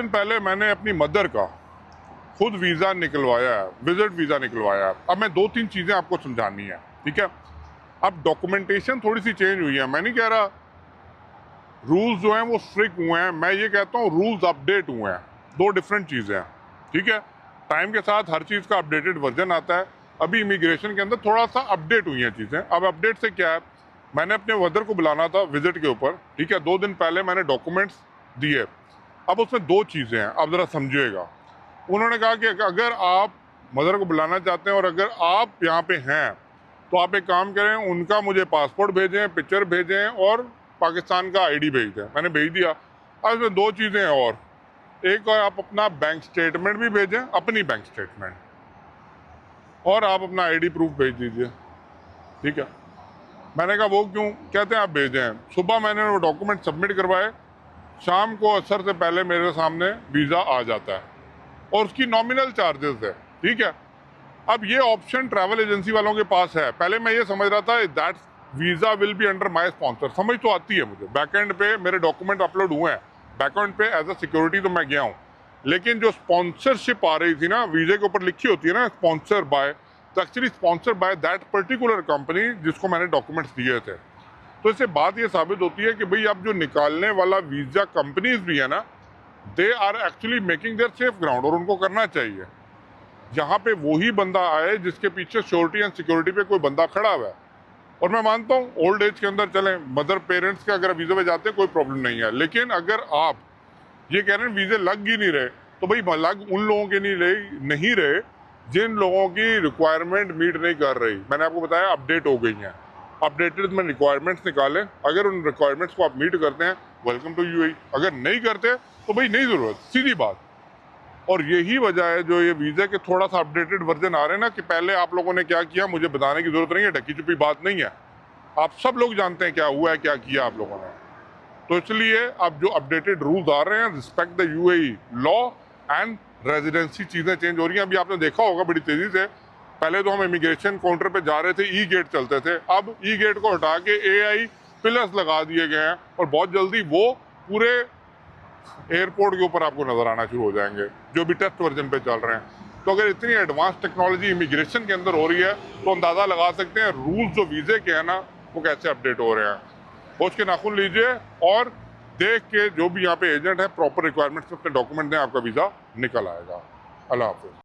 दिन पहले मैंने अपनी मदर का खुद वीज़ा निकलवाया है, विजिट वीज़ा निकलवाया है। अब मैं दो तीन चीज़ें आपको समझानी है, ठीक है। अब डॉक्यूमेंटेशन थोड़ी सी चेंज हुई है। मैं नहीं कह रहा रूल्स जो हैं वो स्ट्रिक्ट हुए हैं, मैं ये कहता हूँ रूल्स अपडेट हुए हैं। दो डिफरेंट चीज़ें हैं, ठीक है। टाइम के साथ हर चीज़ का अपडेटेड वर्जन आता है। अभी इमिग्रेशन के अंदर थोड़ा सा अपडेट हुई हैं चीज़ें। अब अपडेट से क्या है, मैंने अपने मदर को बुलाना था विजिट के ऊपर, ठीक है। 2 दिन पहले मैंने डॉक्यूमेंट्स दिए। अब उसमें दो चीज़ें हैं, आप ज़रा समझिएगा। उन्होंने कहा कि अगर आप मदर को बुलाना चाहते हैं और अगर आप यहाँ पे हैं तो आप एक काम करें, उनका मुझे पासपोर्ट भेजें, पिक्चर भेजें और पाकिस्तान का आईडी भेज दें। मैंने भेज दिया। अब इसमें दो चीज़ें हैं और, एक और आप अपना बैंक स्टेटमेंट भी भेजें, अपनी बैंक स्टेटमेंट, और आप अपना आईडी प्रूफ भेज दीजिए, ठीक है। मैंने कहा वो क्यों? कहते हैं आप भेजें। सुबह मैंने वो डॉक्यूमेंट सबमिट करवाए, शाम को असर से पहले मेरे सामने वीज़ा आ जाता है और उसकी नॉमिनल चार्जेस है, ठीक है। अब ये ऑप्शन ट्रैवल एजेंसी वालों के पास है। पहले मैं ये समझ रहा था that visa will be under my sponsor, समझ तो आती है मुझे। बैकएंड पे मेरे डॉक्यूमेंट अपलोड हुए हैं, बैकएंड पे एज अ सिक्योरिटी तो मैं गया हूँ, लेकिन जो स्पॉन्सरशिप आ रही थी ना, वीज़े के ऊपर लिखी होती है ना स्पॉन्सर बाय, तो actually sponsor by that particular company जिसको मैंने डॉक्यूमेंट्स दिए थे। तो इससे बात ये साबित होती है कि भाई अब जो निकालने वाला वीज़ा कंपनीज भी है ना, they are actually making their safe ground, और उनको करना चाहिए। जहाँ पे वही बंदा आए जिसके पीछे श्योरिटी एंड सिक्योरिटी पे कोई बंदा खड़ा हुआ है। और मैं मानता हूँ ओल्ड एज के अंदर चलें, मदर पेरेंट्स के अगर वीज़े पे जाते हैं कोई प्रॉब्लम नहीं है, लेकिन अगर आप ये कह रहे हैं वीज़े लग ही नहीं रहे, तो भाई लग उन लोगों के नहीं रहे जिन लोगों की रिक्वायरमेंट मीट नहीं कर रही। मैंने आपको बताया अपडेट हो गई हैं, अपडेटेड में रिक्वायरमेंट्स निकालें। अगर उन रिक्वायरमेंट्स को आप मीट करते हैं, वेलकम टू यूएई। अगर नहीं करते तो भाई नहीं ज़रूरत, सीधी बात। और यही वजह है जो ये वीज़ा के थोड़ा सा अपडेटेड वर्जन आ रहे हैं ना, कि पहले आप लोगों ने क्या किया मुझे बताने की जरूरत नहीं है, ढकी छुपी बात नहीं है, आप सब लोग जानते हैं क्या हुआ है, क्या किया आप लोगों ने। तो इसलिए अब जो अपडेटेड रूल्स आ रहे हैं, respect the UAE law and residency, चीज़ें चेंज हो रही हैं। अभी आपने देखा होगा बड़ी तेज़ी से, पहले तो हम इमिग्रेशन काउंटर पे जा रहे थे, ई गेट चलते थे, अब ई गेट को हटा के एआई पिलर्स लगा दिए गए हैं, और बहुत जल्दी वो पूरे एयरपोर्ट के ऊपर आपको नजर आना शुरू हो जाएंगे, जो भी टेस्ट वर्जन पे चल रहे हैं। तो अगर इतनी एडवांस टेक्नोलॉजी इमिग्रेशन के अंदर हो रही है, तो अंदाज़ा लगा सकते हैं रूल्स जो वीज़े के हैं ना, वो कैसे अपडेट हो रहे हैं। होश के नाखून लीजिए और देख के जो भी यहाँ पे एजेंट है प्रॉपर रिक्वायरमेंट्स अपने डॉक्यूमेंट दें, आपका वीज़ा निकल आएगा। अल्लाह हाफिज़।